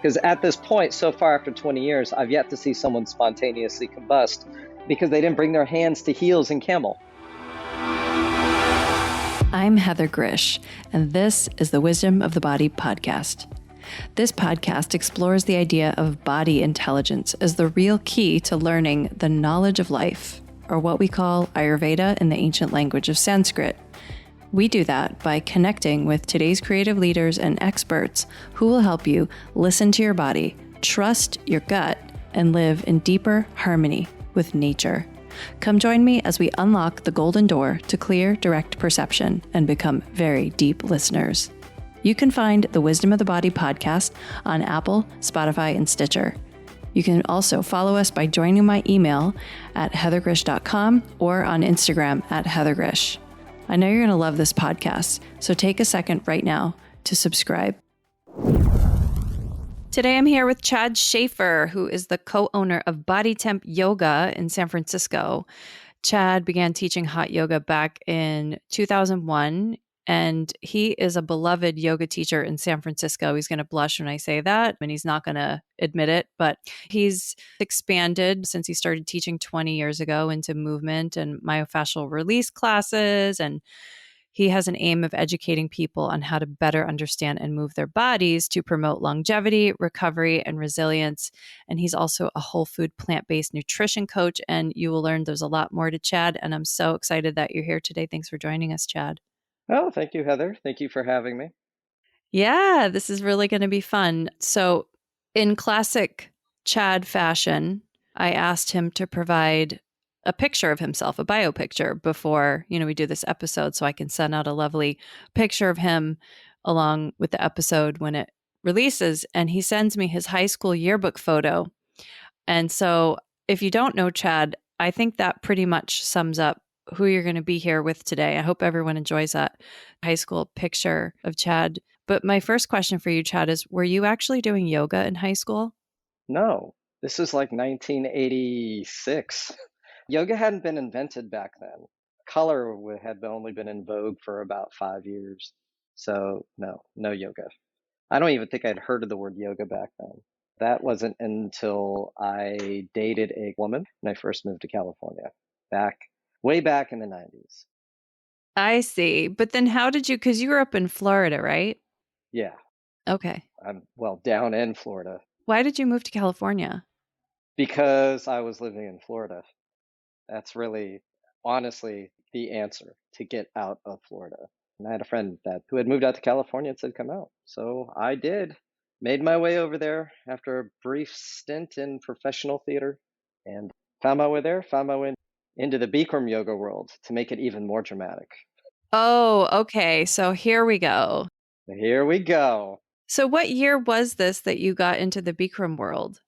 Because at this point, so far after 20 years, I've yet to see someone spontaneously combust because they didn't bring their hands to heels in camel. I'm Heather Grish, and this is the Wisdom of the Body podcast. This podcast explores the idea of body intelligence as the real key to learning the knowledge of life, or what we call Ayurveda in the ancient language of Sanskrit. We do that by connecting with today's creative leaders and experts who will help you listen to your body, trust your gut, and live in deeper harmony with nature. Come join me as we unlock the golden door to clear, direct perception and become very deep listeners. You can find the Wisdom of the Body podcast on Apple, Spotify, and Stitcher. You can also follow us by joining my email at heathergrish.com or on Instagram at heathergrish. I know you're going to love this podcast, so take a second right now to subscribe. Today I'm here with Chadd Schaefer, who is the co-owner of Body Temp Yoga in San Francisco. Chadd began teaching hot yoga back in 2001, and he is a beloved yoga teacher in San Francisco. He's going to blush when I say that, and he's not going to admit it, but he's expanded since he started teaching 20 years ago into movement and myofascial release classes. And he has an aim of educating people on how to better understand and move their bodies to promote longevity, recovery, and resilience. And he's also a whole food, plant-based nutrition coach. And you will learn there's a lot more to Chadd. And I'm so excited that you're here today. Thanks for joining us, Chadd. Oh, thank you, Heather. Thank you for having me. Yeah, this is really going to be fun. So in classic Chadd fashion, I asked him to provide a picture of himself, a bio picture before, we do this episode, so I can send out a lovely picture of him along with the episode when it releases. And he sends me his high school yearbook photo. And so if you don't know Chadd, I think that pretty much sums up who you're going to be here with today. I hope everyone enjoys that high school picture of Chadd. But my first question for you, Chadd, is were you actually doing yoga in high school? No, this is like 1986. Yoga hadn't been invented back then. Color had only been in vogue for about 5 years. So no yoga. I don't even think I'd heard of the word yoga back then. That wasn't until I dated a woman when I first moved to California, way back in the 90s. I see. But then how did you, because you grew up in Florida, right? Yeah. Okay. I'm down in Florida. Why did you move to California? Because I was living in Florida. That's really, honestly, the answer to get out of Florida. And I had a friend who had moved out to California and said, come out. So I did. Made my way over there after a brief stint in professional theater and found my way into the Bikram yoga world to make it even more dramatic. Oh, okay. So here we go. Here we go. So what year was this that you got into the Bikram world?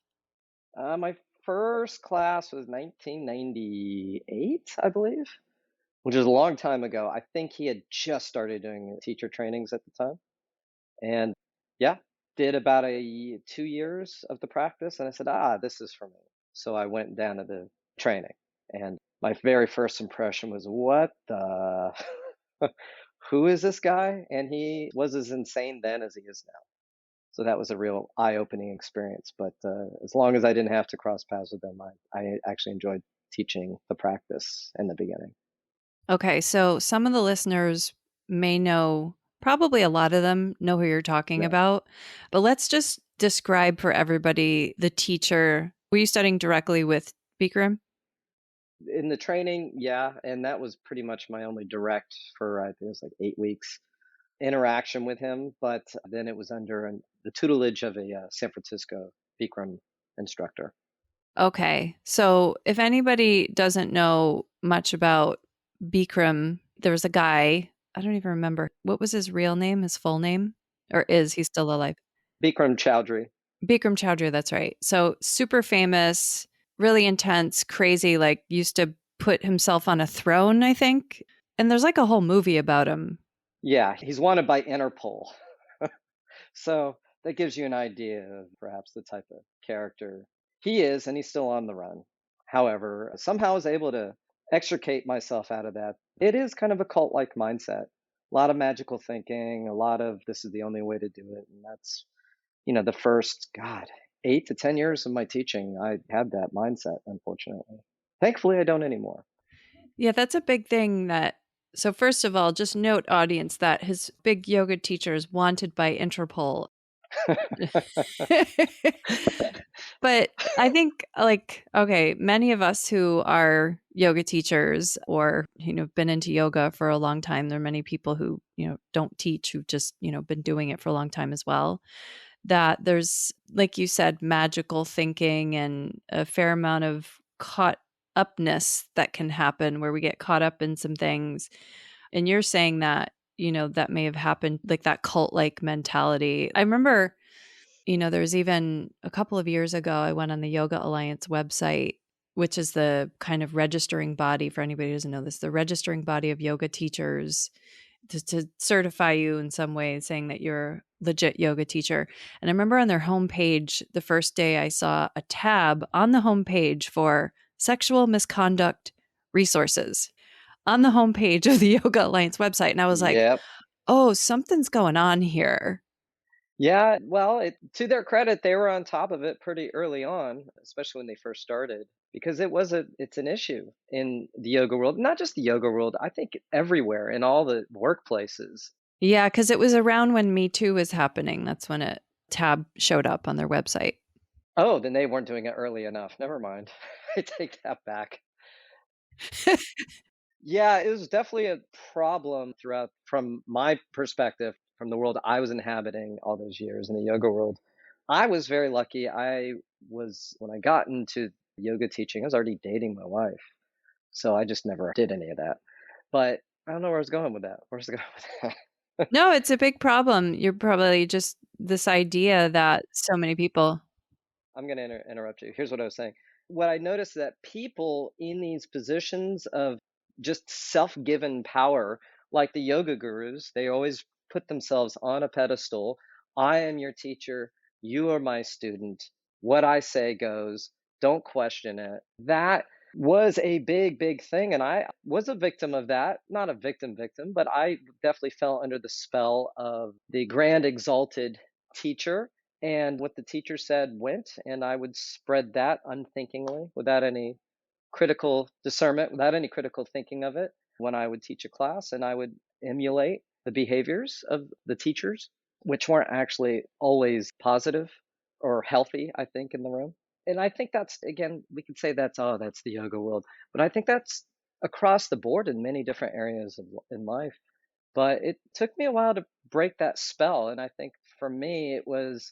My first class was 1998, I believe, which is a long time ago. I think he had just started doing teacher trainings at the time. And yeah, did about 2 years of the practice. And I said, this is for me. So I went down to the training. And my very first impression was, what the, who is this guy? And he was as insane then as he is now. So that was a real eye-opening experience. But as long as I didn't have to cross paths with them, I actually enjoyed teaching the practice in the beginning. Okay, so some of the listeners may know, probably a lot of them know who you're talking about, but let's just describe for everybody the teacher. Were you studying directly with Bikram? In the training, yeah, and that was pretty much my only direct for, I think it was like 8 weeks interaction with him, but then it was under the tutelage of a San Francisco Bikram instructor. Okay, so if anybody doesn't know much about Bikram, there was a guy, I don't even remember, what was his real name, his full name? Or is he still alive? Bikram Choudhury. Bikram Choudhury, that's right. So super famous, really intense, crazy, like used to put himself on a throne, I think. And there's like a whole movie about him. Yeah, he's wanted by Interpol. So that gives you an idea of perhaps the type of character he is, and he's still on the run. However, somehow I was able to extricate myself out of that. It is kind of a cult-like mindset. A lot of magical thinking, a lot of this is the only way to do it. And that's the first, God, 8 to 10 years of my teaching, I had that mindset, unfortunately. Thankfully, I don't anymore. Yeah, that's a big thing so first of all, just note audience that his big yoga teacher is wanted by Interpol. But I think okay, many of us who are yoga teachers or, been into yoga for a long time, there are many people who, don't teach, who've just, been doing it for a long time as well. That there's, like you said, magical thinking and a fair amount of caught upness that can happen where we get caught up in some things. And you're saying that, that may have happened, like that cult like mentality. I remember, there was even a couple of years ago, I went on the Yoga Alliance website, which is the kind of registering body for anybody who doesn't know this, the registering body of yoga teachers to certify you in some way, saying that you're a legit yoga teacher. And I remember on their homepage, the first day I saw a tab on the homepage for sexual misconduct resources on the homepage of the Yoga Alliance website. And I was like, Yep. oh, something's going on here. Yeah, well, to their credit, they were on top of it pretty early on, especially when they first started, because it's an issue in the yoga world, not just the yoga world, I think everywhere in all the workplaces. Yeah, because it was around when Me Too was happening. That's when it tab showed up on their website. Oh, then they weren't doing it early enough. Never mind. I take that back. Yeah, it was definitely a problem throughout, from my perspective, from the world I was inhabiting all those years in the yoga world. I was very lucky. When I got into yoga teaching, I was already dating my wife. So I just never did any of that. But I don't know where I was going with that. Where's it going with that? No, it's a big problem. You're probably just this idea that so many people. I'm going to interrupt you. Here's what I was saying. What I noticed that people in these positions of just self-given power, like the yoga gurus, they always put themselves on a pedestal. I am your teacher. You are my student. What I say goes. Don't question it. That was a big, big thing. And I was a victim of that. Not a victim, but I definitely fell under the spell of the grand exalted teacher, and what the teacher said went, and I would spread that unthinkingly without any critical discernment, without any critical thinking of it when I would teach a class, and I would emulate the behaviors of the teachers, which weren't actually always positive or healthy, I think, in the room. And I think that's, again, we could say that's the yoga world, but I think that's across the board in many different areas in life. But it took me a while to break that spell. And I think for me, it was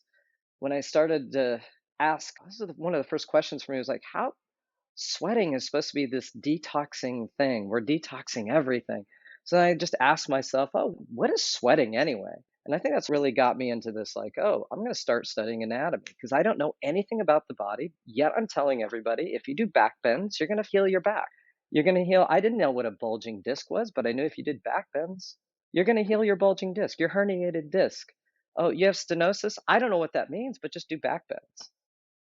when I started to ask, this is one of the first questions for me was like, how sweating is supposed to be this detoxing thing. We're detoxing everything. So I just asked myself, oh, what is sweating anyway? And I think that's really got me into this, like, oh, I'm going to start studying anatomy because I don't know anything about the body. Yet I'm telling everybody, if you do back bends, you're going to heal your back. You're going to heal. I didn't know what a bulging disc was, but I knew if you did back bends, you're going to heal your bulging disc, your herniated disc. Oh, you have stenosis? I don't know what that means, but just do back bends.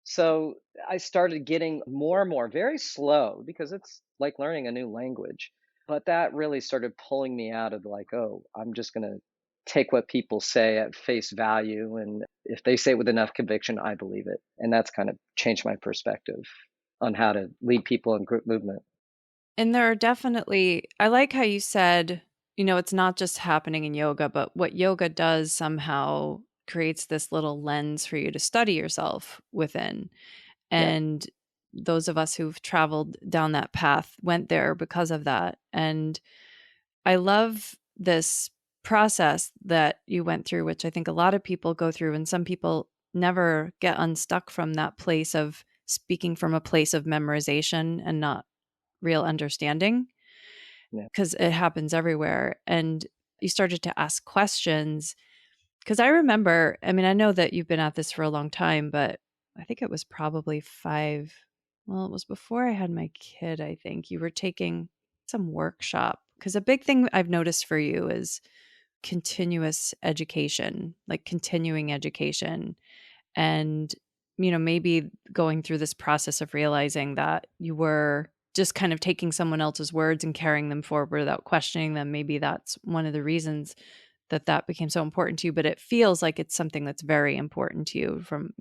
So I started getting more and more, very slow, because it's like learning a new language. But that really started pulling me out of like, oh, I'm just going to take what people say at face value. And if they say it with enough conviction, I believe it. And that's kind of changed my perspective on how to lead people in group movement. And there are definitely, I like how you said, it's not just happening in yoga, but what yoga does somehow creates this little lens for you to study yourself within. Yeah. And those of us who've traveled down that path went there because of that. And I love this process that you went through, which I think a lot of people go through, and some people never get unstuck from that place of speaking from a place of memorization and not real understanding, Yeah. because it happens everywhere. And you started to ask questions. Because I remember, I mean, I know that you've been at this for a long time, but I think it was probably it was before I had my kid, I think. You were taking some workshop. Because a big thing I've noticed for you is continuous education, like continuing education. And, maybe going through this process of realizing that you were just kind of taking someone else's words and carrying them forward without questioning them. Maybe that's one of the reasons that became so important to you, but it feels like it's something that's very important to you from,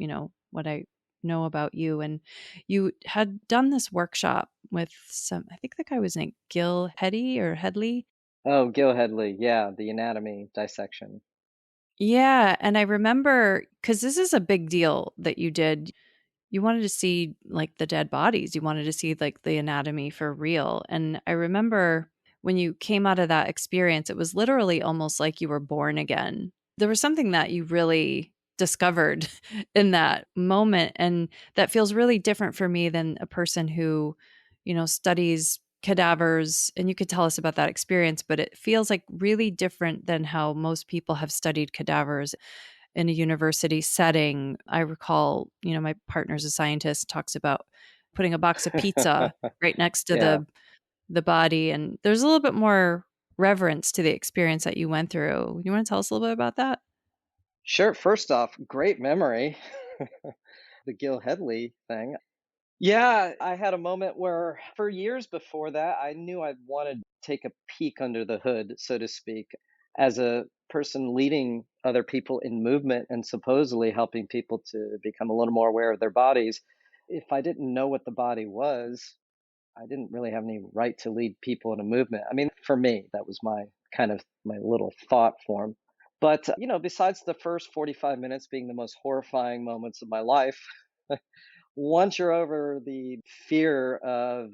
what I know about you. And you had done this workshop with I think the guy was named Gil Heady or Headley. Oh, Gil Headley. Yeah, the anatomy dissection. Yeah. And I remember, because this is a big deal that you did. You wanted to see like the dead bodies. You wanted to see like the anatomy for real. And I remember when you came out of that experience, it was literally almost like you were born again. There was something that you really discovered in that moment. And that feels really different for me than a person who, studies cadavers. And you could tell us about that experience, but it feels like really different than how most people have studied cadavers in a university setting. I recall, my partner's a scientist, talks about putting a box of pizza right next to Yeah. the body, and there's a little bit more reverence to the experience that you went through. You want to tell us a little bit about that? Sure. First off, great memory. The Gil Headley thing. Yeah, I had a moment where for years before that, I knew I wanted to take a peek under the hood, so to speak, as a person leading other people in movement and supposedly helping people to become a little more aware of their bodies. If I didn't know what the body was, I didn't really have any right to lead people in a movement. I mean, for me, that was my kind of my little thought form. But, besides the first 45 minutes being the most horrifying moments of my life, once you're over the fear of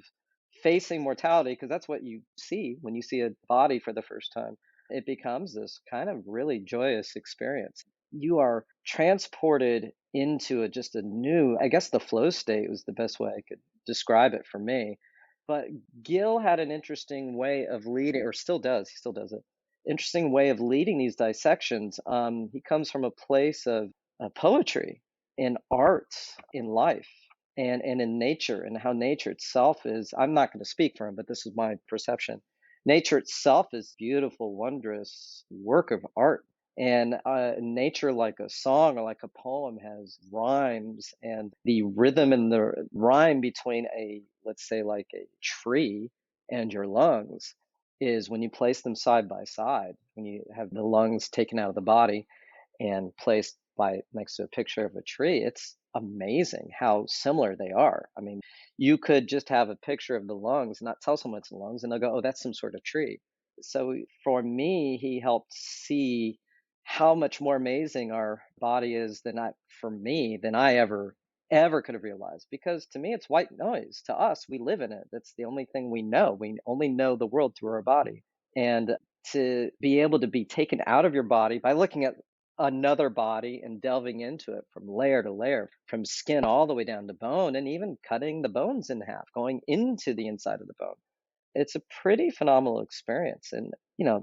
facing mortality, because that's what you see when you see a body for the first time, it becomes this kind of really joyous experience. You are transported into just a new, I guess the flow state was the best way I could describe it for me. But Gil had an interesting way of leading, or still does, he still does it, interesting way of leading these dissections. He comes from a place of poetry in art, in life, and in nature, and how nature itself is. I'm not going to speak for him, but this is my perception. Nature itself is beautiful, wondrous work of art. And nature, like a song or like a poem, has rhymes, and the rhythm and the rhyme between let's say, like a tree and your lungs is when you place them side by side, when you have the lungs taken out of the body and placed by next to a picture of a tree, it's amazing how similar they are. I mean, you could just have a picture of the lungs and not tell someone it's the lungs, and they'll go, "Oh, that's some sort of tree." So for me, he helped see how much more amazing our body is for me, than I ever could have realized. Because to me, it's white noise. To us, we live in it. That's the only thing we know. We only know the world through our body. And to be able to be taken out of your body by looking at another body and delving into it from layer to layer, from skin all the way down to bone, and even cutting the bones in half, going into the inside of the bone. It's a pretty phenomenal experience. And,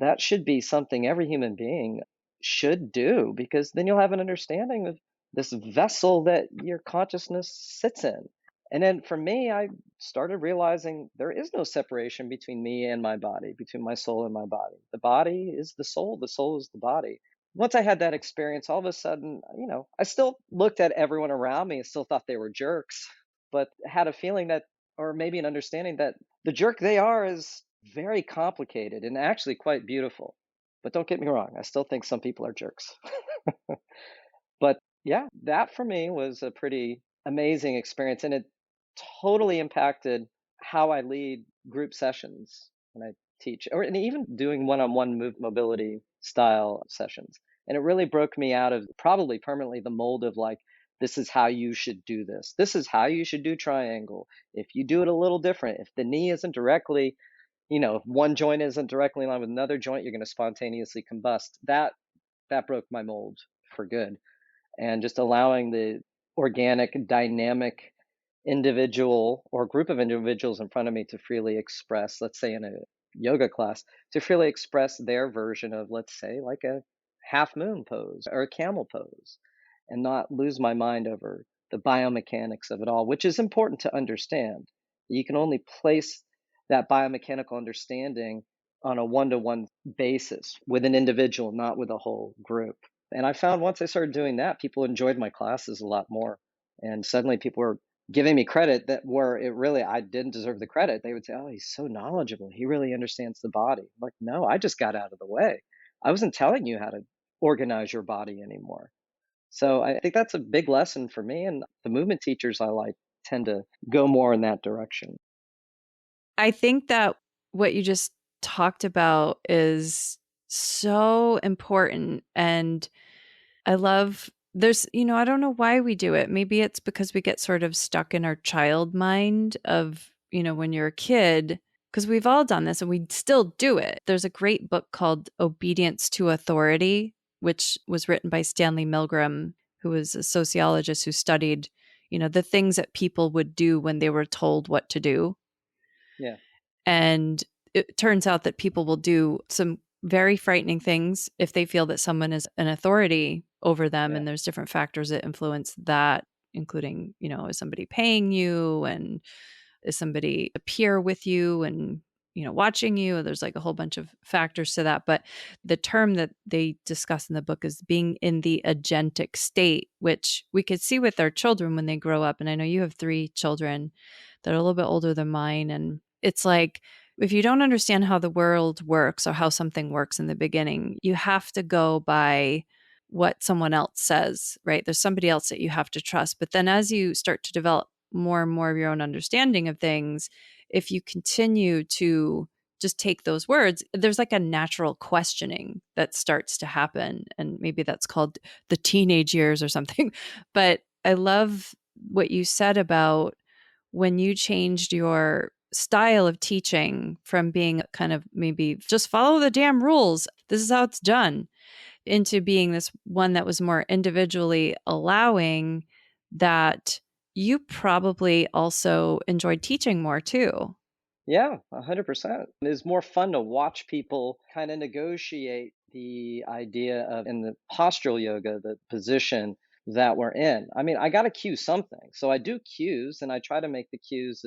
that should be something every human being should do, because then you'll have an understanding of this vessel that your consciousness sits in. And then for me, I started realizing there is no separation between me and my body, between my soul and my body. The body is the soul is the body. Once I had that experience, all of a sudden, I still looked at everyone around me and still thought they were jerks, but had a feeling that, or maybe an understanding that the jerk they are is very complicated and actually quite beautiful. But don't get me wrong, I still think some people are jerks. But yeah, that for me was a pretty amazing experience. And it totally impacted how I lead group sessions when I teach, and even doing one on one mobility style sessions. And it really broke me out of probably permanently the mold of like, this is how you should do this. This is how you should do triangle. If you do it a little different, if the knee isn't directly, if one joint isn't directly in line with another joint, you're going to spontaneously combust. That broke my mold for good. And just allowing the organic, dynamic individual or group of individuals in front of me to freely express, let's say in a yoga class, to freely express their version of, let's say, like a half moon pose or a camel pose, and not lose my mind over the biomechanics of it all, which is important to understand. You can only place that biomechanical understanding on a one-to-one basis with an individual, not with a whole group. And I found once I started doing that, people enjoyed my classes a lot more. And suddenly people were giving me credit that where it really, I didn't deserve the credit. They would say, "Oh, he's so knowledgeable. He really understands the body." I'm like, no, I just got out of the way. I wasn't telling you how to organize your body anymore. So I think that's a big lesson for me. And the movement teachers I like tend to go more in that direction. I think that what you just talked about is so important. And I love there's, I don't know why we do it. Maybe it's because we get sort of stuck in our child mind of, when you're a kid, because we've all done this and we still do it. There's a great book called Obedience to Authority, which was written by Stanley Milgram, who was a sociologist who studied, the things that people would do when they were told what to do. Yeah. And it turns out that people will do some very frightening things if they feel that someone is an authority over them. Yeah. And there's different factors that influence that, including, is somebody paying you, and is somebody a peer with you, and, watching you. There's like a whole bunch of factors to that. But the term that they discuss in the book is being in the agentic state, which we could see with our children when they grow up. And I know you have 3 children that are a little bit older than mine. And it's like, if you don't understand how the world works or how something works in the beginning, you have to go by what someone else says, right? There's somebody else that you have to trust. But then as you start to develop more and more of your own understanding of things, if you continue to just take those words, there's like a natural questioning that starts to happen. And maybe that's called the teenage years or something. But I love what you said about when you changed your style of teaching from being kind of maybe just follow the damn rules, this is how it's done, into being this one that was more individually allowing, that you probably also enjoyed teaching more too. Yeah, 100%. It's more fun to watch people kind of negotiate the idea of in the postural yoga, the position that we're in. I mean, I got to cue something. So I do cues and I try to make the cues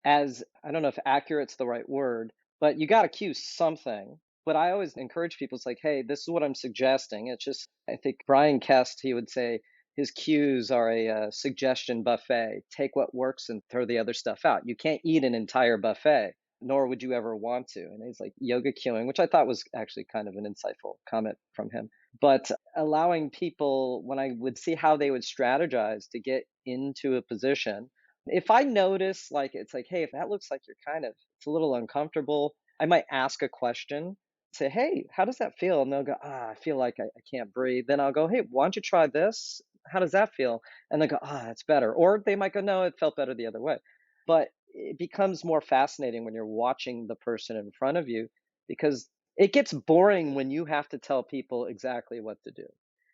as I don't know if accurate's the right word, but you got to cue something. But I always encourage people, it's like, hey, this is what I'm suggesting. It's just, I think Brian Kest, he would say, his cues are a suggestion buffet. Take what works and throw the other stuff out. You can't eat an entire buffet, nor would you ever want to. And he's like yoga cueing, which I thought was actually kind of an insightful comment from him. But allowing people, when I would see how they would strategize to get into a position, if I notice like it's like, hey, if that looks like you're kind of, it's a little uncomfortable, I might ask a question, say, hey, how does that feel? And they'll go, I feel like I can't breathe. Then I'll go, hey, why don't you try this? How does that feel? And they go, it's better. Or they might go, no, it felt better the other way. But it becomes more fascinating when you're watching the person in front of you, because it gets boring when you have to tell people exactly what to do.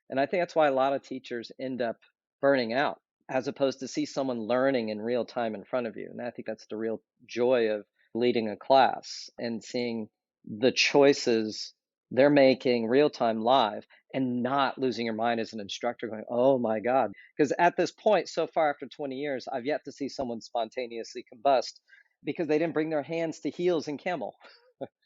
And I think that's why a lot of teachers end up burning out, as opposed to see someone learning in real time in front of you. And I think that's the real joy of leading a class and seeing the choices they're making real time live, and not losing your mind as an instructor going, oh my God. Because at this point, so far after 20 years, I've yet to see someone spontaneously combust because they didn't bring their hands to heels in camel.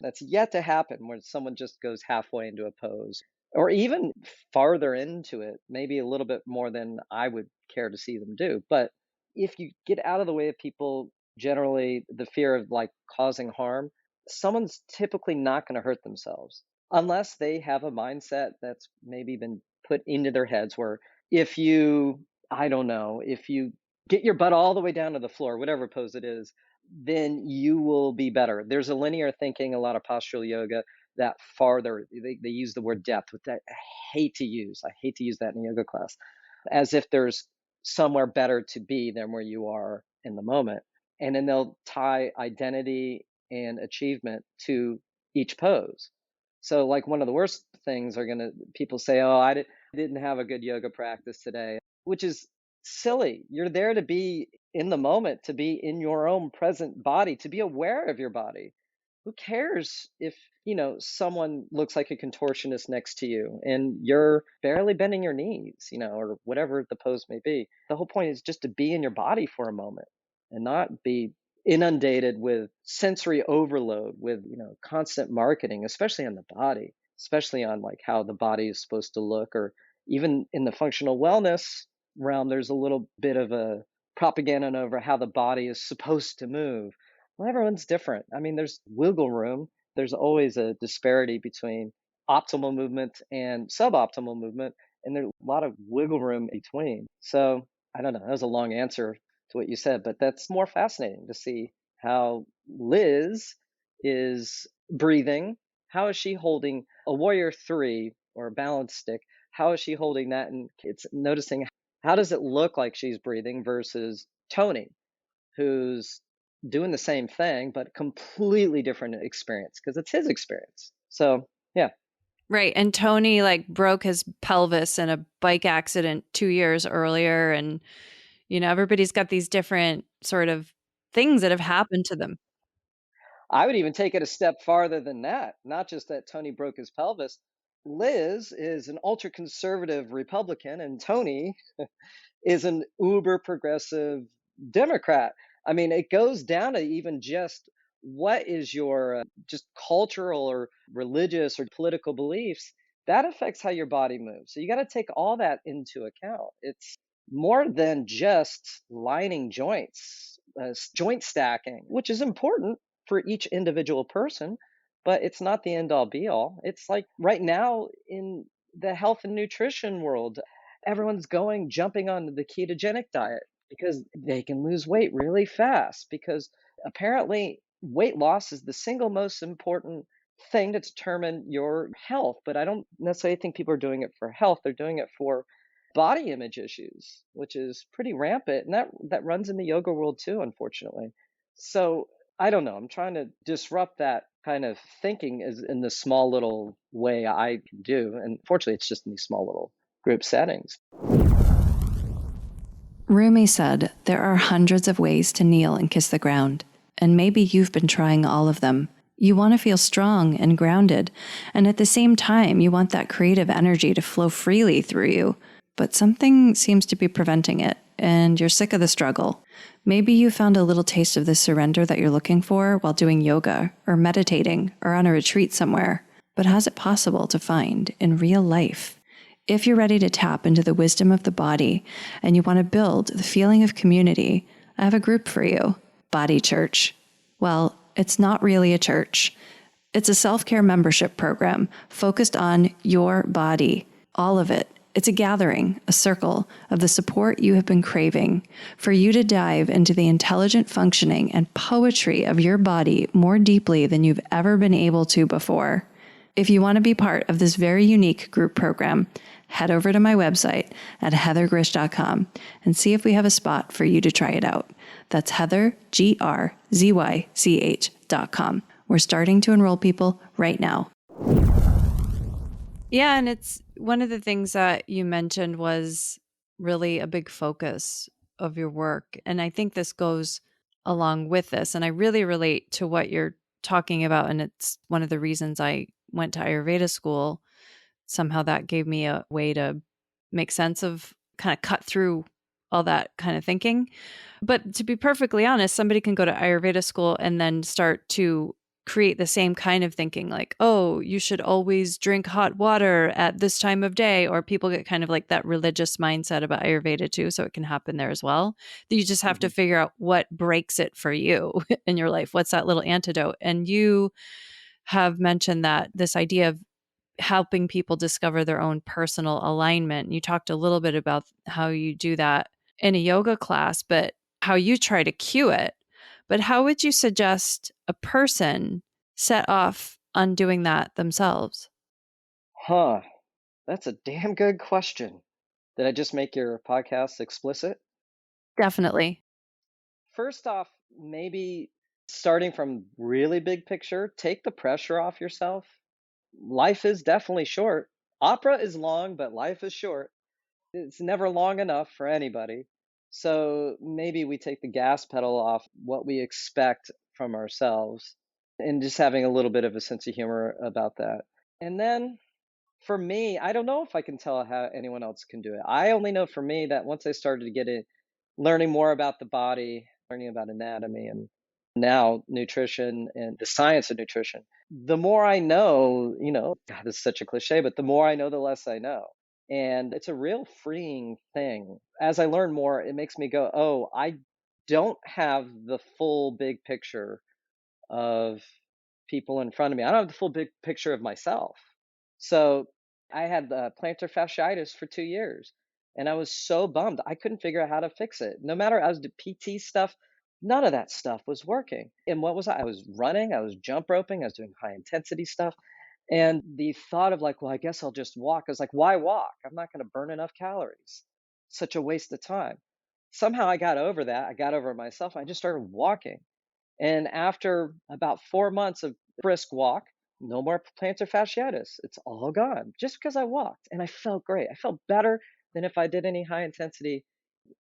That's yet to happen, where someone just goes halfway into a pose or even farther into it, maybe a little bit more than I would care to see them do. But if you get out of the way of people, generally the fear of like causing harm, someone's typically not going to hurt themselves unless they have a mindset that's maybe been put into their heads where if you, I don't know, if you get your butt all the way down to the floor, whatever pose it is, then you will be better. There's a linear thinking, a lot of postural yoga that farther, they use the word depth, which I hate to use. I hate to use that in a yoga class, as if there's somewhere better to be than where you are in the moment. And then they'll tie identity and achievement to each pose. So like one of the worst things are going to, people say, oh, didn't have a good yoga practice today, which is silly. You're there to be in the moment, to be in your own present body, to be aware of your body. Who cares if, someone looks like a contortionist next to you and you're barely bending your knees, or whatever the pose may be. The whole point is just to be in your body for a moment and not be inundated with sensory overload, with, constant marketing, especially on the body, especially on like how the body is supposed to look, or even in the functional wellness realm, there's a little bit of a propaganda over how the body is supposed to move. Well, everyone's different. I mean, there's wiggle room. There's always a disparity between optimal movement and suboptimal movement, and there's a lot of wiggle room between. So I don't know, that was a long answer to what you said, but that's more fascinating to see how Liz is breathing. How is she holding a warrior three or a balance stick? How is she holding that? And it's noticing how does it look like she's breathing versus Tony, who's doing the same thing, but completely different experience because it's his experience. So, yeah. Right. And Tony like broke his pelvis in a bike accident 2 years earlier. And, everybody's got these different sort of things that have happened to them. I would even take it a step farther than that. Not just that Tony broke his pelvis. Liz is an ultra conservative Republican, and Tony is an uber progressive Democrat. I mean, it goes down to even just what is your just cultural or religious or political beliefs that affects how your body moves. So you got to take all that into account. It's more than just lining joints, joint stacking, which is important for each individual person, but it's not the end all be all. It's like right now in the health and nutrition world, everyone's jumping on the ketogenic diet because they can lose weight really fast. Because apparently, weight loss is the single most important thing to determine your health. But I don't necessarily think people are doing it for health, they're doing it for body image issues, which is pretty rampant. And that runs in the yoga world too, unfortunately. So I don't know. I'm trying to disrupt that kind of thinking is in the small little way I do. And fortunately, it's just in these small little group settings. Rumi said, "There are hundreds of ways to kneel and kiss the ground, and maybe you've been trying all of them. You want to feel strong and grounded, and at the same time, you want that creative energy to flow freely through you. But something seems to be preventing it, and you're sick of the struggle. Maybe you found a little taste of the surrender that you're looking for while doing yoga, or meditating, or on a retreat somewhere. But how's it possible to find in real life? If you're ready to tap into the wisdom of the body and you want to build the feeling of community, I have a group for you, Body Church. Well, it's not really a church. It's a self-care membership program focused on your body, all of it. It's a gathering, a circle of the support you have been craving for you to dive into the intelligent functioning and poetry of your body more deeply than you've ever been able to before. If you want to be part of this very unique group program, head over to my website at heathergrish.com and see if we have a spot for you to try it out. That's heathergrych.com. We're starting to enroll people right now. Yeah, and it's one of the things that you mentioned was really a big focus of your work. And I think this goes along with this. And I really relate to what you're talking about. And it's one of the reasons I went to Ayurveda school. Somehow that gave me a way to make sense of, kind of cut through all that kind of thinking. But to be perfectly honest, somebody can go to Ayurveda school and then start to create the same kind of thinking, like, oh, you should always drink hot water at this time of day. Or people get kind of like that religious mindset about Ayurveda too. So it can happen there as well. You just have to figure out what breaks it for you in your life. What's that little antidote? And you have mentioned that this idea of helping people discover their own personal alignment. You talked a little bit about how you do that in a yoga class, but how you try to cue it. But how would you suggest a person set off on doing that themselves? Huh. That's a damn good question. Did I just make your podcast explicit? Definitely. First off, maybe starting from really big picture, take the pressure off yourself. Life is definitely short. Opera is long, but life is short. It's never long enough for anybody. So maybe we take the gas pedal off what we expect from ourselves and just having a little bit of a sense of humor about that. And then for me, I don't know if I can tell how anyone else can do it. I only know for me that once I started to get it, learning more about the body, learning about anatomy and now nutrition and the science of nutrition, the more I know, God, this is such a cliche, but the more I know, the less I know. And it's a real freeing thing. As I learn more, it makes me go, oh, I don't have the full big picture of people in front of me. I don't have the full big picture of myself. So I had plantar fasciitis for 2 years, and I was so bummed. I couldn't figure out how to fix it. No matter I was doing PT stuff, none of that stuff was working. And what was I? I was running, I was jump roping, I was doing high intensity stuff. And the thought of like, well, I guess I'll just walk. I was like, why walk? I'm not going to burn enough calories. Such a waste of time. Somehow I got over that. I got over it myself. I just started walking. And after about 4 months of brisk walk, no more plantar fasciitis. It's all gone just because I walked. And I felt great. I felt better than if I did any high intensity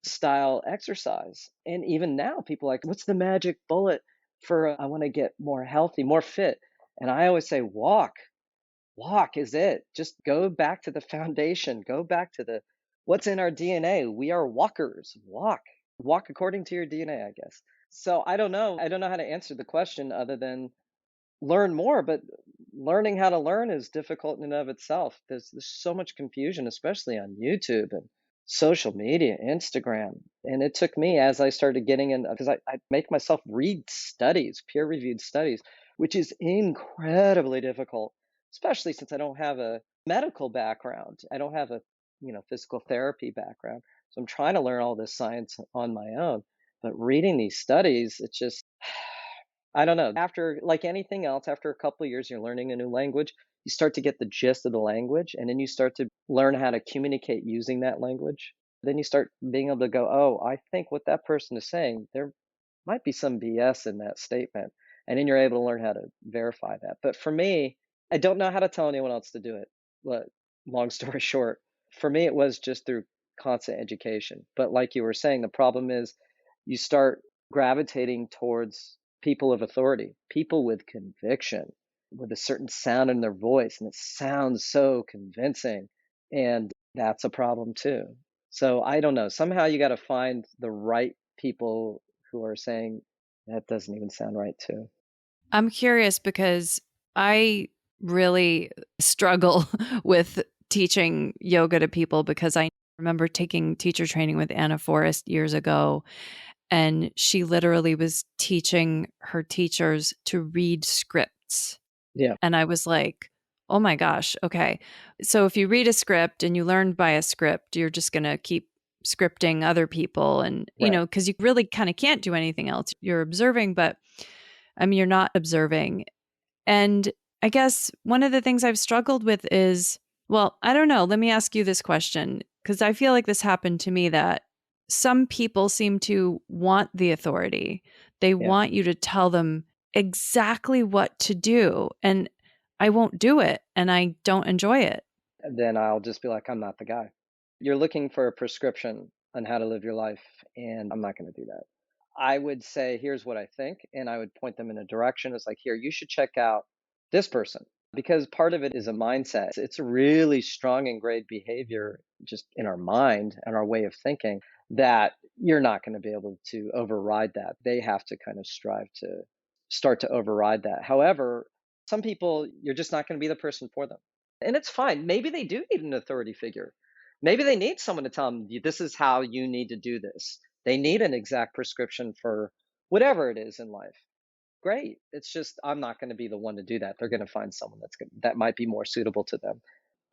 style exercise. And even now, people are like, what's the magic bullet for I want to get more healthy, more fit? And I always say, walk. Walk is it. Just go back to the foundation. Go back to the what's in our DNA. We are walkers. Walk. Walk according to your DNA, I guess. So I don't know. I don't know how to answer the question other than learn more, but learning how to learn is difficult in and of itself. There's so much confusion, especially on YouTube and social media, Instagram. And it took me as I started getting in, because I make myself read studies, peer-reviewed studies, which is incredibly difficult, especially since I don't have a medical background. I don't have a, physical therapy background. So I'm trying to learn all this science on my own. But reading these studies, it's just I don't know. After, like anything else, after a couple of years, you're learning a new language, you start to get the gist of the language, and then you start to learn how to communicate using that language. Then you start being able to go, oh, I think what that person is saying, there might be some BS in that statement. And then you're able to learn how to verify that. But for me, I don't know how to tell anyone else to do it. But long story short, for me, it was just through constant education. But like you were saying, the problem is you start gravitating towards people of authority, people with conviction, with a certain sound in their voice, and it sounds so convincing. And that's a problem too. So I don't know. Somehow you got to find the right people who are saying that doesn't even sound right too. I'm curious because I really struggle with teaching yoga to people because I remember taking teacher training with Anna Forrest years ago, and she literally was teaching her teachers to read scripts. Yeah, And I was like, oh my gosh, okay. So if you read a script and you learn by a script, you're just going to keep scripting other people. And, right. because you really kind of can't do anything else. You're observing, but I mean, you're not observing. And I guess one of the things I've struggled with is, well, I don't know. Let me ask you this question, because I feel like this happened to me that some people seem to want the authority. They Yeah. want you to tell them exactly what to do. And I won't do it. And I don't enjoy it. Then I'll just be like, I'm not the guy. You're looking for a prescription on how to live your life, and I'm not going to do that. I would say, here's what I think, and I would point them in a direction. It's like, here, you should check out this person because part of it is a mindset. It's a really strong ingrained behavior just in our mind and our way of thinking that you're not going to be able to override that. They have to kind of strive to start to override that. However, some people, you're just not going to be the person for them. And it's fine. Maybe they do need an authority figure. Maybe they need someone to tell them, this is how you need to do this. They need an exact prescription for whatever it is in life. Great. It's just, I'm not going to be the one to do that. They're going to find someone that might be more suitable to them.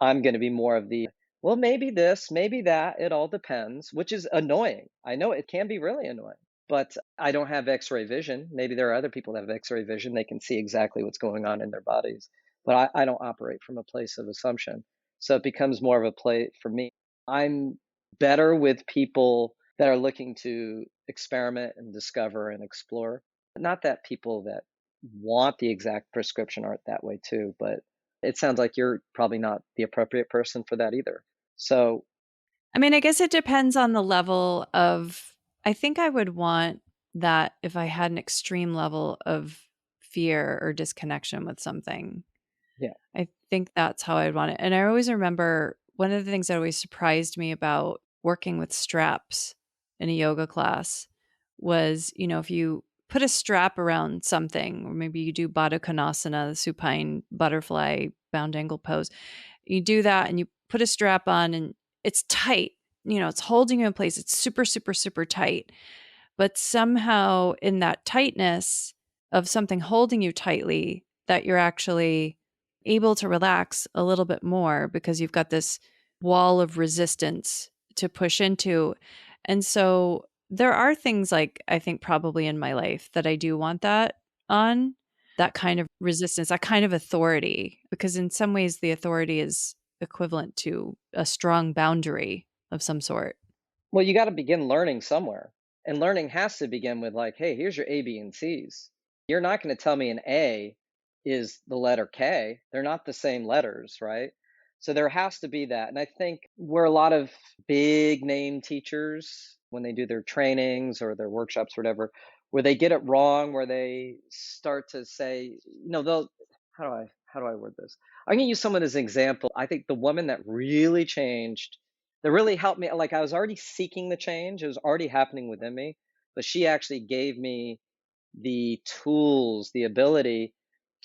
I'm going to be more of the, well, maybe this, maybe that. It all depends, which is annoying. I know it can be really annoying, but I don't have x-ray vision. Maybe there are other people that have x-ray vision. They can see exactly what's going on in their bodies, but I don't operate from a place of assumption. So it becomes more of a play for me. I'm better with people that are looking to experiment and discover and explore. Not that people that want the exact prescription aren't that way too, but it sounds like you're probably not the appropriate person for that either. So, I mean, I guess it depends on the level of, I think I would want that if I had an extreme level of fear or disconnection with something. yeah, I think that's how I'd want it. And I always remember one of the things that always surprised me about working with straps in a yoga class was, if you put a strap around something, or maybe you do Baddha Konasana, the supine butterfly bound angle pose, you do that and you put a strap on and it's tight, it's holding you in place. It's super, super, super tight. But somehow in that tightness of something holding you tightly, that you're actually able to relax a little bit more because you've got this wall of resistance to push into. And so there are things like I think probably in my life that I do want that on, that kind of resistance, that kind of authority, because in some ways the authority is equivalent to a strong boundary of some sort. Well, you got to begin learning somewhere. And learning has to begin with like, hey, here's your A, B, and C's. You're not going to tell me an A is the letter K. They're not the same letters, right? So there has to be that. And I think where a lot of big name teachers, when they do their trainings or their workshops or whatever, where they get it wrong, where they start to say, they'll, how do I word this? I'm going to use someone as an example. I think the woman that really changed, that really helped me, like I was already seeking the change, it was already happening within me, but she actually gave me the tools, the ability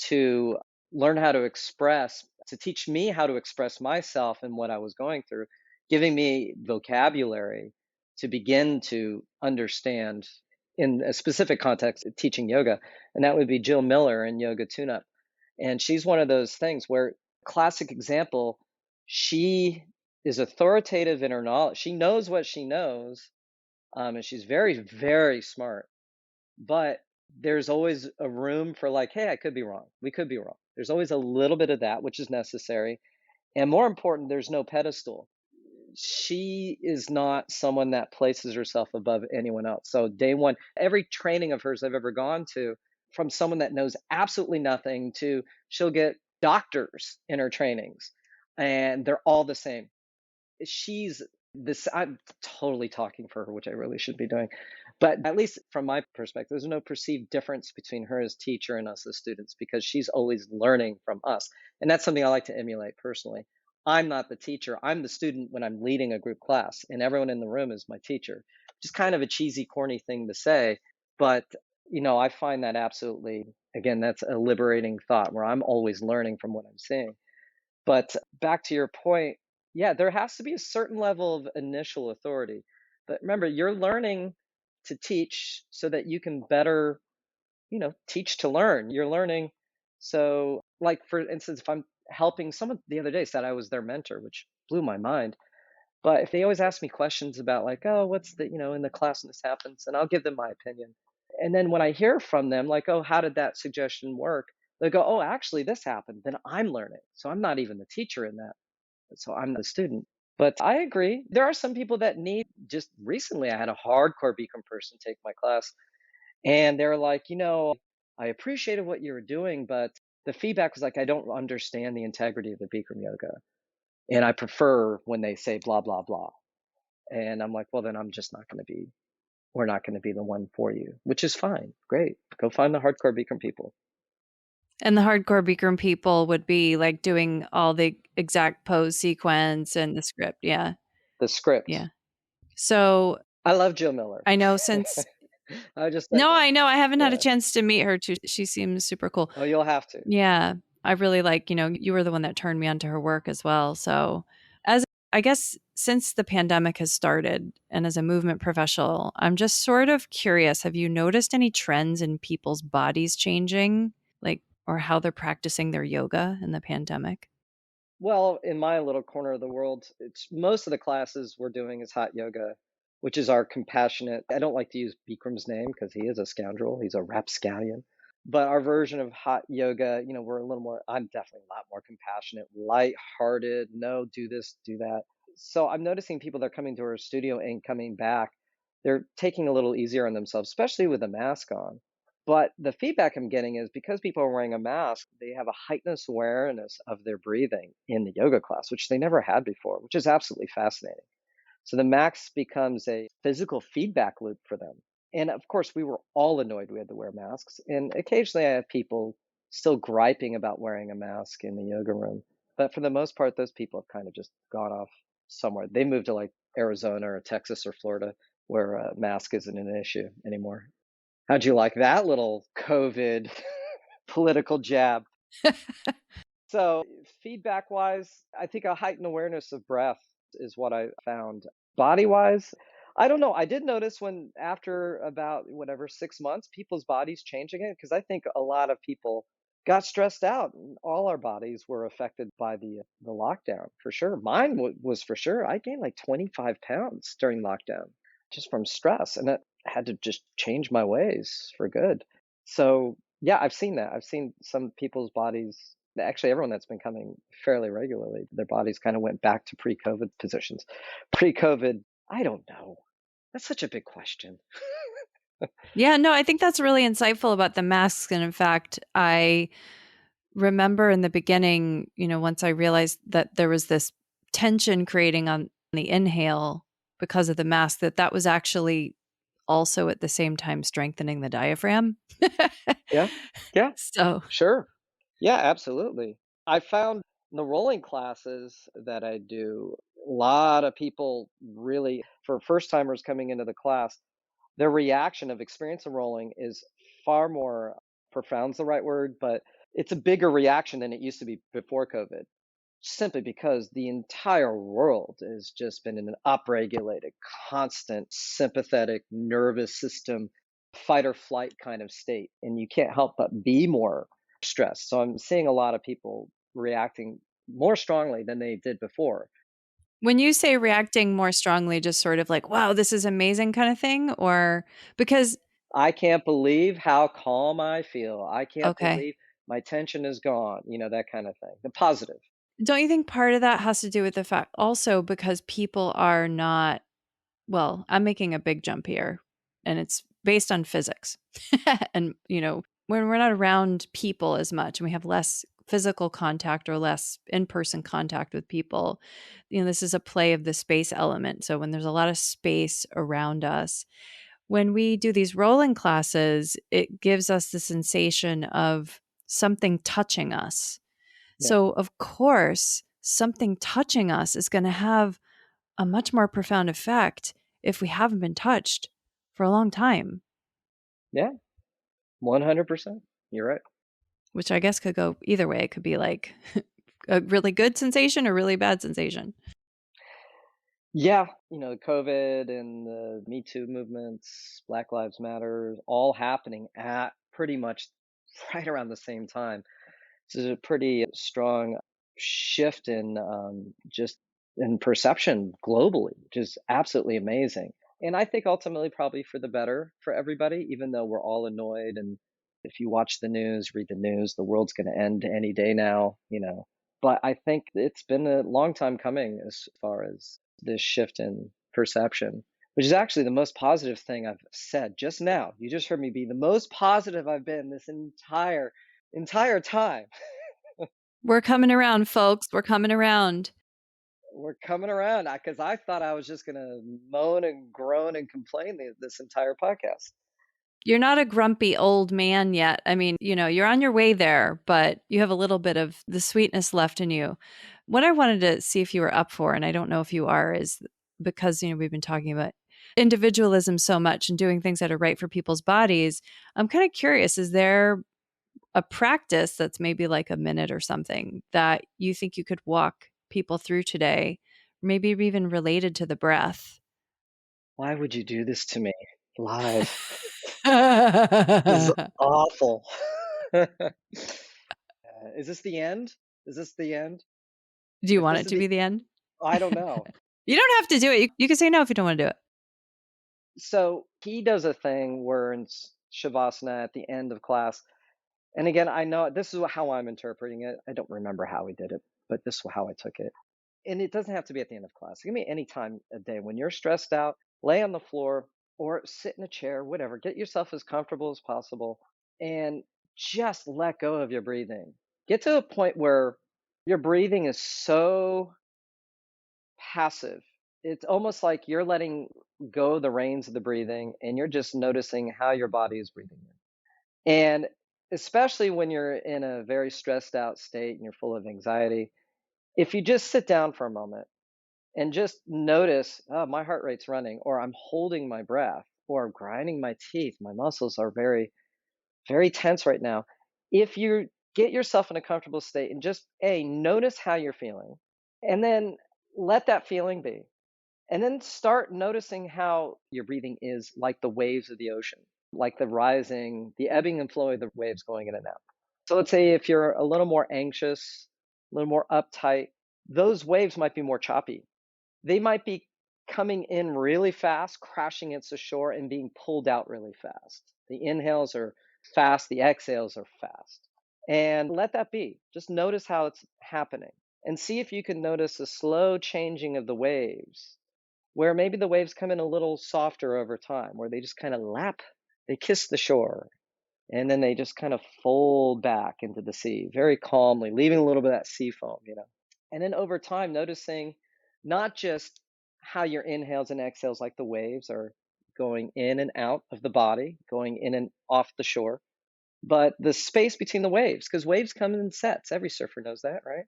to learn how to express, to teach me how to express myself and what I was going through, giving me vocabulary to begin to understand in a specific context, teaching yoga. And that would be Jill Miller in Yoga Tune Up. And she's one of those things where, classic example, she is authoritative in her knowledge. She knows what she knows, and she's very, very smart. But there's always a room for like, hey, I could be wrong. We could be wrong. There's always a little bit of that, which is necessary. And more important, there's no pedestal. She is not someone that places herself above anyone else. So day one, every training of hers I've ever gone to, from someone that knows absolutely nothing to she'll get doctors in her trainings, and they're all the same. She's this, I'm totally talking for her, which I really should be doing. But at least from my perspective, there's no perceived difference between her as teacher and us as students because she's always learning from us. And that's something I like to emulate personally. I'm not the teacher. I'm the student when I'm leading a group class, and everyone in the room is my teacher, which is kind of a cheesy, corny thing to say. But, I find that absolutely, again, that's a liberating thought where I'm always learning from what I'm seeing. But back to your point, yeah, there has to be a certain level of initial authority. But remember, you're learning to teach so that you can better, teach to learn. You're learning. So, like, for instance, if I'm helping someone the other day said I was their mentor, which blew my mind. But if they always ask me questions about, like, oh, what's the, in the class when this happens, and I'll give them my opinion. And then when I hear from them, like, oh, how did that suggestion work? They go, oh, actually, this happened. Then I'm learning. So I'm not even the teacher in that. So I'm the student. But I agree. There are some people that need, just recently, I had a hardcore Bikram person take my class, and they're like, I appreciated what you were doing, but the feedback was like, I don't understand the integrity of the Bikram yoga. And I prefer when they say blah, blah, blah. And I'm like, well, then I'm just not going to be, we're not going to be the one for you, which is fine. Great. Go find the hardcore Bikram people. And the hardcore Bikram people would be like doing all the exact pose sequence and the script. Yeah. The script. Yeah. So I love Jill Miller. I know since I just said no, that. I know I haven't had a Yeah. chance to meet her too. She seems super cool. Oh, you'll have to. Yeah. I really like, you were the one that turned me onto her work as well. So as I guess since the pandemic has started and as a movement professional, I'm just sort of curious, have you noticed any trends in people's bodies changing, like, or how they're practicing their yoga in the pandemic? Well, in my little corner of the world, it's most of the classes we're doing is hot yoga, which is our compassionate. I don't like to use Bikram's name because he is a scoundrel. He's a rapscallion. But our version of hot yoga, we're a little more, I'm definitely a lot more compassionate, light-hearted, no, do this, do that. So I'm noticing people that are coming to our studio and coming back, they're taking a little easier on themselves, especially with a mask on. But the feedback I'm getting is because people are wearing a mask, they have a heightened awareness of their breathing in the yoga class, which they never had before, which is absolutely fascinating. So the mask becomes a physical feedback loop for them. And of course, we were all annoyed we had to wear masks. And occasionally I have people still griping about wearing a mask in the yoga room. But for the most part, those people have kind of just gone off somewhere. They moved to like Arizona or Texas or Florida where a mask isn't an issue anymore. How'd you like that little COVID political jab? So, feedback wise, I think a heightened awareness of breath is what I found. Body wise, I don't know. I did notice when after about whatever 6 months, people's bodies change again because I think a lot of people got stressed out. All our bodies were affected by the lockdown for sure. Mine was for sure. I gained like 25 pounds during lockdown just from stress, and it had to just change my ways for good. So yeah, I've seen that. I've seen some people's bodies. Actually, everyone that's been coming fairly regularly, their bodies kind of went back to pre-COVID positions. Pre-COVID, I don't know. That's such a big question. Yeah, no, I think that's really insightful about the masks. And in fact, I remember in the beginning, once I realized that there was this tension creating on the inhale because of the mask, that was actually also at the same time strengthening the diaphragm. Yeah, yeah, So, sure. Yeah, absolutely. I found the rolling classes that I do, a lot of people really, for first timers coming into the class, their reaction of experience of rolling is far more profound's the right word, but it's a bigger reaction than it used to be before COVID, simply because the entire world has just been in an upregulated, constant sympathetic nervous system, fight or flight kind of state. And you can't help but be more stressed. So I'm seeing a lot of people reacting more strongly than they did before. when you say reacting more strongly, just sort of like, wow, this is amazing kind of thing, or because, I can't believe how calm I feel. I can't okay. believe my tension is gone, that kind of thing. The positive. Don't you think part of that has to do with the fact also because people are not, well, I'm making a big jump here and it's based on physics. And, when we're not around people as much and we have less physical contact or less in person contact with people, this is a play of the space element. So when there's a lot of space around us, when we do these rolling classes, it gives us the sensation of something touching us. Yeah. So, of course, something touching us is going to have a much more profound effect if we haven't been touched for a long time, Yeah. 100%. You're right. which I guess could go either way. It could be like a really good sensation or really bad sensation. Yeah, COVID and the Me Too movements, Black Lives Matter, all happening at pretty much right around the same time. So there's a pretty strong shift in just in perception globally, which is absolutely amazing. And I think ultimately probably for the better for everybody, even though we're all annoyed. And if you watch the news, read the news, the world's going to end any day now. But I think it's been a long time coming as far as this shift in perception, which is actually the most positive thing I've said just now. You just heard me be the most positive I've been this entire time. We're coming around, folks. We're coming around. We're coming around because I thought I was just gonna moan and groan and complain this entire podcast. You're not a grumpy old man yet. I mean, you're on your way there, but you have a little bit of the sweetness left in you. What I wanted to see if you were up for, and I don't know if you are, is because, we've been talking about individualism so much and doing things that are right for people's bodies. I'm kind of curious, is there a practice that's maybe like a minute or something that you think you could walk people through today, maybe even related to the breath? Why would you do this to me live? This is awful. Is this the end? Is this the end? Do you If want this it is to be the, the end? I don't know. You don't have to do it. You can say no if you don't want to do it. So he does a thing where in Shavasana at the end of class, and again, I know this is how I'm interpreting it. I don't remember how he did it, but this is how I took it. And it doesn't have to be at the end of class. It can be any time a day. When you're stressed out, lay on the floor or sit in a chair, whatever. Get yourself as comfortable as possible and just let go of your breathing. Get to a point where your breathing is so passive. It's almost like you're letting go the reins of the breathing and you're just noticing how your body is breathing in. And especially when you're in a very stressed out state and you're full of anxiety, if you just sit down for a moment and just notice, oh, my heart rate's running, or I'm holding my breath, or I'm grinding my teeth, my muscles are very, very tense right now. If you get yourself in a comfortable state and just, notice how you're feeling, and then let that feeling be. And then start noticing how your breathing is like the waves of the ocean, like the ebbing and flowing of the waves going in and out. So let's say if you're a little more anxious, a little more uptight, those waves might be more choppy. They might be coming in really fast, crashing into the shore, and being pulled out really fast. The inhales are fast, the exhales are fast. And let that be. Just notice how it's happening and see if you can notice a slow changing of the waves, where maybe the waves come in a little softer over time, where they just kind of lap, they kiss the shore, and then they just kind of fold back into the sea very calmly, leaving a little bit of that sea foam, And then over time, noticing not just how your inhales and exhales, like the waves, are going in and out of the body, going in and off the shore, but the space between the waves, because waves come in sets. Every surfer knows that, right?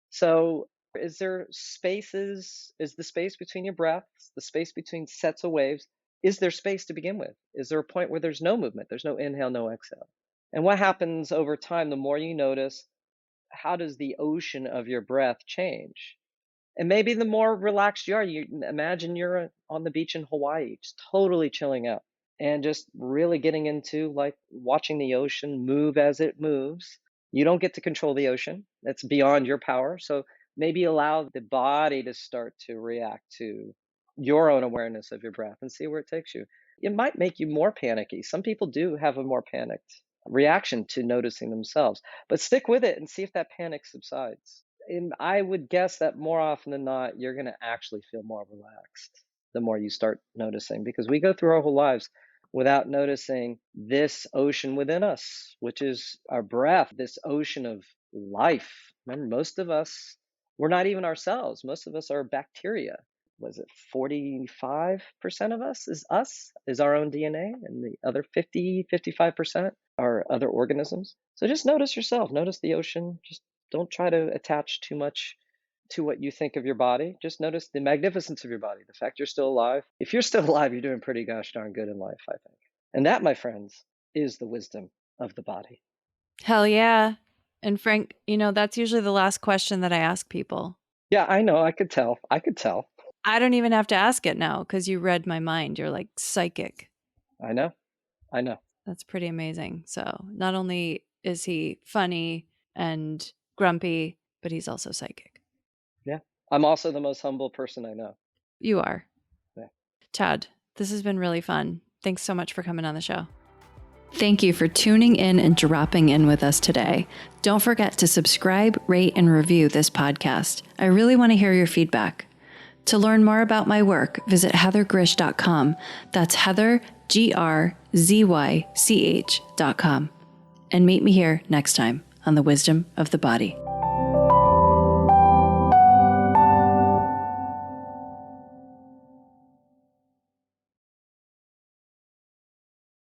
So is there spaces? Is the space between your breaths, the space between sets of waves, is there space to begin with? Is there a point where there's no movement? There's no inhale, no exhale. And what happens over time, the more you notice, how does the ocean of your breath change? And maybe the more relaxed you are, you imagine you're on the beach in Hawaii, just totally chilling out and just really getting into like watching the ocean move as it moves. You don't get to control the ocean. That's beyond your power. So maybe allow the body to start to react to your own awareness of your breath and see where it takes you. It might make you more panicky. Some people do have a more panicked reaction to noticing themselves, but stick with it and see if that panic subsides. And I would guess that more often than not, you're going to actually feel more relaxed the more you start noticing, because we go through our whole lives without noticing this ocean within us, which is our breath, this ocean of life. Remember, most of us, we're not even ourselves. Most of us are bacteria. Was it 45% of us, is our own DNA, and the other 55% are other organisms. So just notice yourself, notice the ocean. Just don't try to attach too much to what you think of your body. Just notice the magnificence of your body, the fact you're still alive. If you're still alive, you're doing pretty gosh darn good in life, I think. And that, my friends, is the wisdom of the body. Hell yeah. And Frank, that's usually the last question that I ask people. Yeah, I know. I could tell. I could tell. I don't even have to ask it now because you read my mind. You're like psychic. I know. I know. That's pretty amazing. So not only is he funny and grumpy, but he's also psychic. Yeah. I'm also the most humble person I know. You are. Yeah. Chadd, this has been really fun. Thanks so much for coming on the show. Thank you for tuning in and dropping in with us today. Don't forget to subscribe, rate, and review this podcast. I really want to hear your feedback. To learn more about my work, visit heathergrish.com. That's Heather, GRZYCH.com. And meet me here next time on The Wisdom of the Body.